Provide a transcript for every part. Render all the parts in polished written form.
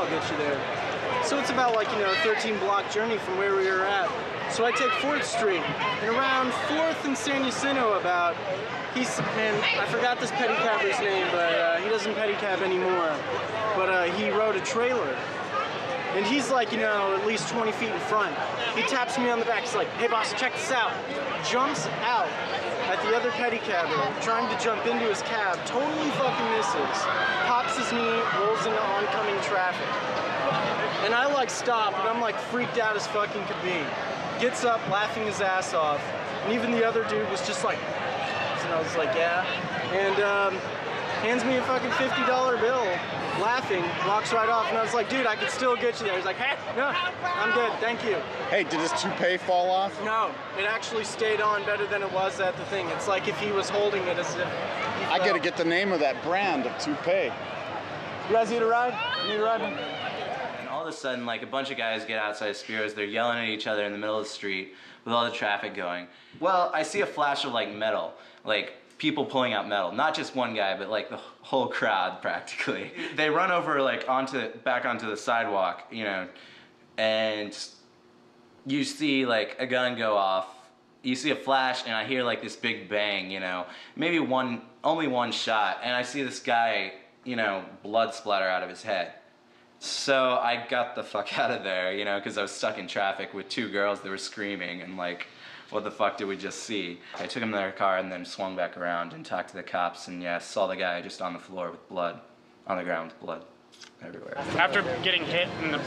I'll get you there. So it's about like, you know, a 13-block journey from where we were at. So I take 4th Street, and around 4th and San Jacinto about, and I forgot this pedicabber's name, but he doesn't pedicab anymore. But he rode a trailer. And he's like, you know, at least 20 feet in front. He taps me on the back, he's like, hey boss, check this out. Jumps out at the other pedicabber, trying to jump into his cab, totally fucking misses. Pops his knee, rolls into oncoming traffic. And I like stop, and I'm like freaked out as fucking could be. Gets up, laughing his ass off. And even the other dude was just like, and I was like, yeah. And hands me a fucking $50 bill, laughing, walks right off, and I was like, dude, I could still get you there. He's like, hey, no, I'm good, thank you. Hey, did his toupee fall off? No, it actually stayed on better than it was at the thing. It's like if he was holding it as if he I gotta get the name of that brand of toupee. You guys need a ride? Need a ride? And all of a sudden, like, a bunch of guys get outside of Spiro's, they're yelling at each other in the middle of the street with all the traffic going. Well, I see a flash of like metal, like people pulling out metal, not just one guy, but like the whole crowd practically. They run over like back onto the sidewalk, you know, and you see like a gun go off, you see a flash, and I hear like this big bang, you know, maybe only one shot, and I see this guy, you know, blood splatter out of his head. So I got the fuck out of there, you know, because I was stuck in traffic with 2 girls that were screaming, and like, what the fuck did we just see? I took him to their car and then swung back around and talked to the cops, and yeah, saw the guy just on the floor with blood, on the ground with blood everywhere. After getting hit in the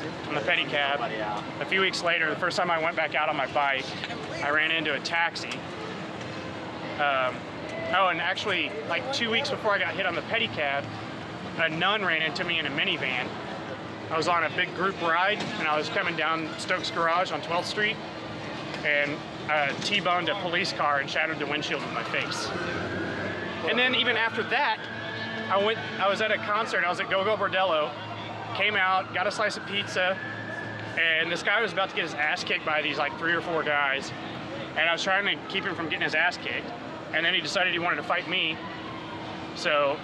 pedicab, a few weeks later, the first time I went back out on my bike, I ran into a taxi. Oh, and actually, like 2 weeks before I got hit on the pedicab, a nun ran into me in a minivan. I was on a big group ride, and I was coming down Stokes Garage on 12th Street, and T-boned a police car and shattered the windshield in my face. And then even after that, I was at a concert, I was at Go-Go Bordello, came out, got a slice of pizza, and this guy was about to get his ass kicked by these like 3 or 4 guys, and I was trying to keep him from getting his ass kicked, and then he decided he wanted to fight me, so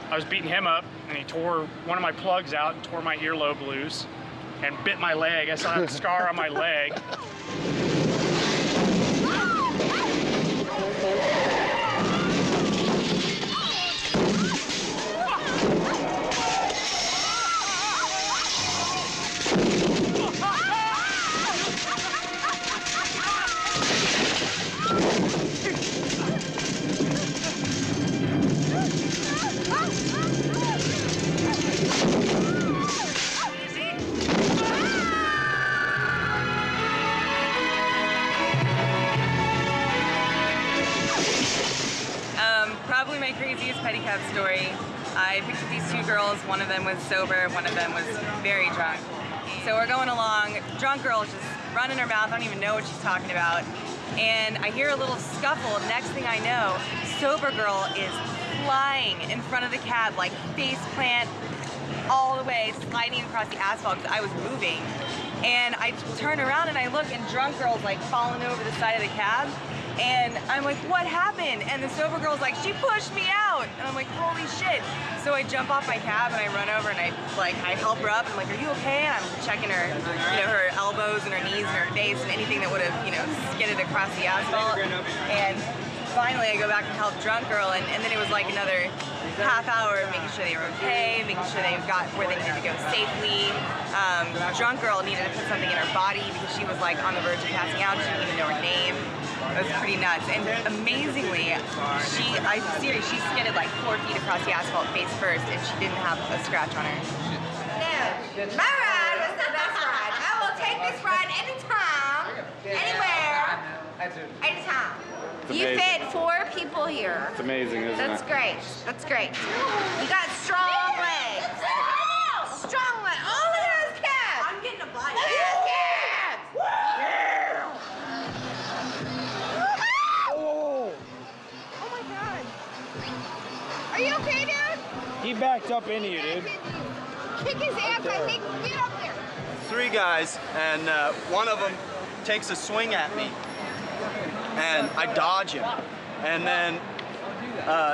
I was beating him up, and he tore one of my plugs out and tore my earlobe loose, and bit my leg. I still have a scar on my leg. Probably my craziest pedicab story. I picked up these 2 girls, one of them was sober, one of them was very drunk. So we're going along, drunk girl is just running her mouth, I don't even know what she's talking about. And I hear a little scuffle, next thing I know, sober girl is flying in front of the cab, like face plant all the way, sliding across the asphalt because I was moving. And I turn around and I look, and drunk girl's like falling over the side of the cab. And I'm like, what happened? And the sober girl's like, she pushed me out. And I'm like, holy shit. So I jump off my cab and I run over and I help her up. And I'm like, are you okay? And I'm checking her, you know, her elbows and her knees and her face and anything that would have, you know, skidded across the asphalt. And finally I go back and help drunk girl. And then it was like another half hour of making sure they were okay, making sure they got where they needed to go safely. Drunk girl needed to put something in her body because she was like on the verge of passing out. She didn't even know her name. It was pretty nuts. And amazingly, she skidded like 4 feet across the asphalt face first, and she didn't have a scratch on her. No, my ride was the best ride. I will take this ride anytime, anywhere, anytime. You fit 4 people here. It's amazing, isn't it? That's great. That's great. You got strong legs. Strong legs. Oh, look at those calves. I'm getting a bite. Look at those calves. Oh my God. Are you okay, dude? He backed up into you, dude. Kick his ass, I think. Get up there. 3 guys, and one of them takes a swing at me, and I dodge him, and then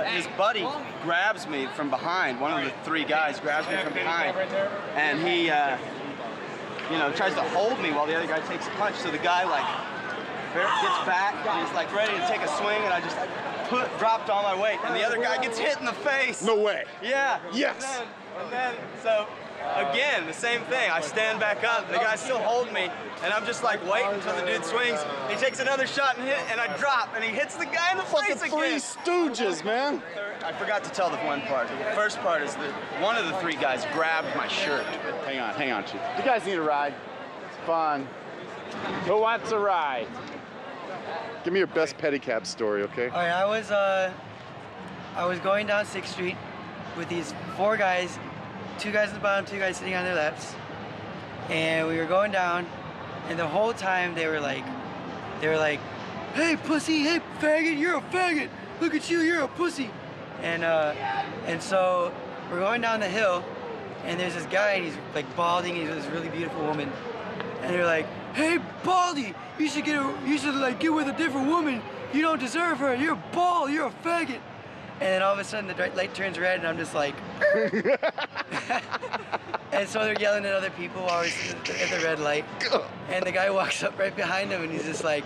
his buddy grabs me from behind. One of the three guys grabs me from behind, and he, you know, tries to hold me while the other guy takes a punch. So the guy like gets back, and he's like ready to take a swing, and I just like dropped all my weight, and the other guy gets hit in the face. No way. Yeah. Yes. And then so again, the same thing. I stand back up, the guy's still holding me, and I'm just like waiting until the dude swings. He takes another shot and I drop, and he hits the guy in the face again. Three Stooges, man. I forgot to tell the one part. The first part is that one of the three guys grabbed my shirt. Hang on, Chief. You guys need a ride. It's fun. Who wants a ride? Give me your best pedicab story, okay? All right, I was going down 6th Street with these 4 guys, 2 guys at the bottom, 2 guys sitting on their laps, and we were going down, and the whole time they were like, "Hey pussy, hey faggot, you're a faggot. Look at you, you're a pussy." And so we're going down the hill, and there's this guy, and he's like balding, and he's with this really beautiful woman, and they're like, "Hey Baldy, you should like get with a different woman. You don't deserve her. You're bald. You're a faggot." And then all of a sudden the light turns red, and I'm just like, and so they're yelling at other people while we're at the red light. And the guy walks up right behind him, and he's just like,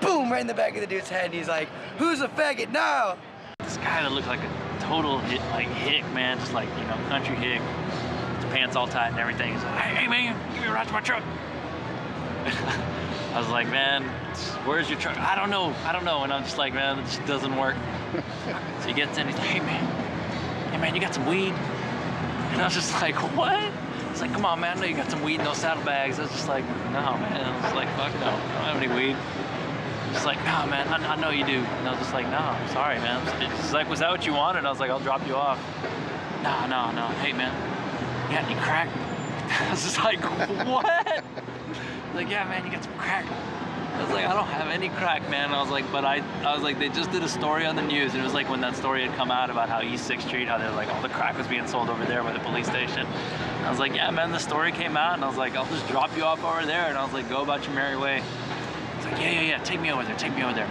boom, right in the back of the dude's head. And he's like, "Who's a faggot now?" This guy that looked like a total hick, man, just like, you know, country hick. His pants all tight and everything. He's like, "Hey man, give me a ride to my truck." I was like, "Man, where's your truck?" I don't know. And I'm just like, "Man, it just doesn't work." So he gets in, he's like, "Hey man, you got some weed?" And I was just like, "What?" He's like, "Come on, man, I know you got some weed in those saddlebags." I was just like, "No, man." I was like, "Fuck no, I don't have any weed." He's like, "No, man, I know you do." And I was just like, "No, I'm sorry, man." He's like, "Was that what you wanted?" And I was like, "I'll drop you off." No. "Hey, man, you got any crack?" I was just like, "What?" Like, "Yeah, man, you got some crack." I was like, "I don't have any crack, man." I was like, "But I was like, they just did a story on the news." And it was like when that story had come out about how East 6th Street, how they're like, all the crack was being sold over there by the police station. And I was like, "Yeah, man, the story came out." And I was like, "I'll just drop you off over there." And I was like, "Go about your merry way." He's like, yeah, take me over there.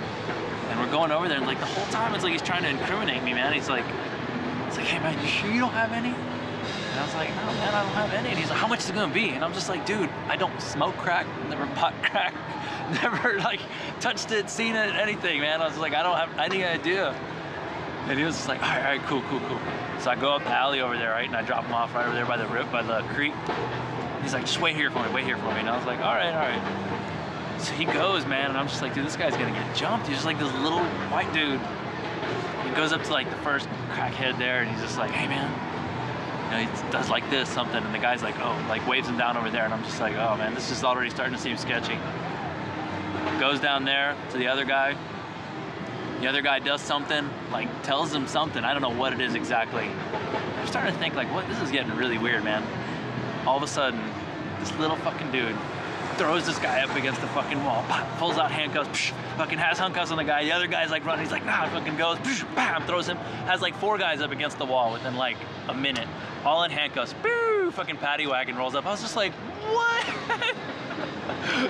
And we're going over there, and like the whole time it's like he's trying to incriminate me, man. He's like, "Hey, man, you sure you don't have any?" And I was like, "No, man, I don't have any." And he's like, "How much is it gonna be?" And I'm just like, "Dude, I don't smoke crack, never bought crack, never like touched it, seen it, anything, man." I was like, "I don't have any idea." And he was just like, all right, cool. So I go up the alley over there, right, and I drop him off right over there by the creek. He's like, "Just wait here for me. And I was like, all right. So he goes, man, and I'm just like, dude, this guy's gonna get jumped. He's just like this little white dude. He goes up to like the first crackhead there, and he's just like, "Hey, man," you know, he does like this, something, and the guy's like, oh, like waves him down over there, and I'm just like, oh man, this is already starting to seem sketchy. Goes down there to the other guy. The other guy does something, like tells him something. I don't know what it is exactly. I'm starting to think like, what? This is getting really weird, man. All of a sudden, this little fucking dude throws this guy up against the fucking wall, pulls out handcuffs, fucking has handcuffs on the guy. The other guy's like running, he's like, nah, fucking goes, bam, throws him, has like 4 guys up against the wall within like a minute, all in handcuffs, fucking paddy wagon rolls up. I was just like, what?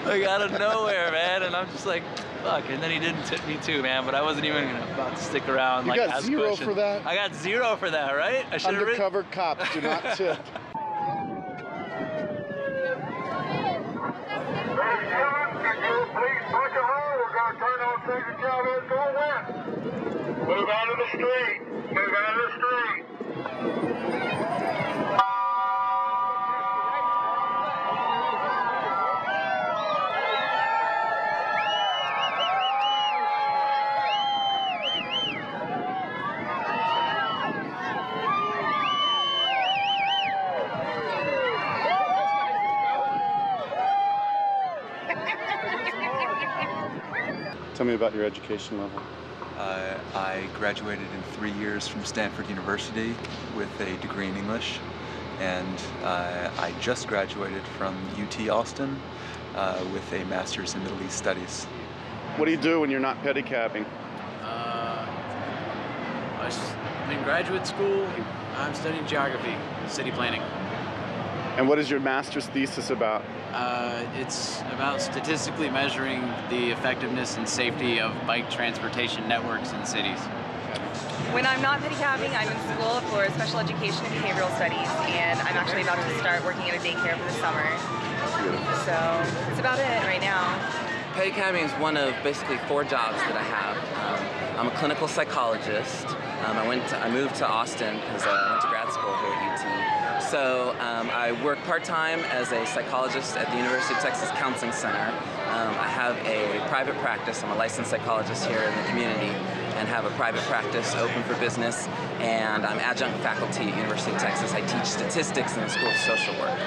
Like out of nowhere, man, and I'm just like, fuck. And then he didn't tip me too, man, but I wasn't even about to stick around. You like, got 0 questions. for that? I got 0 for that, right? I should have Undercover cops do not tip. Please push a hole. We're going to turn on Second Calvary going west. Move out of the street. Tell me about your education level. I graduated in 3 years from Stanford University with a degree in English, and I just graduated from UT Austin with a master's in Middle East Studies. What do you do when you're not pedicabbing? I'm in graduate school. I'm studying geography, city planning. And what is your master's thesis about? It's about statistically measuring the effectiveness and safety of bike transportation networks in cities. When I'm not pedicabbing, I'm in school for special education and behavioral studies, and I'm actually about to start working at a daycare for the summer. So that's about it right now. Pedicabbing is one of basically 4 jobs that I have. I'm a clinical psychologist. I moved to Austin because I went to grad school here at UT. So I work part-time as a psychologist at the University of Texas Counseling Center. I have a private practice. I'm a licensed psychologist here in the community and have a private practice open for business. And I'm adjunct faculty at University of Texas. I teach statistics in the School of Social Work.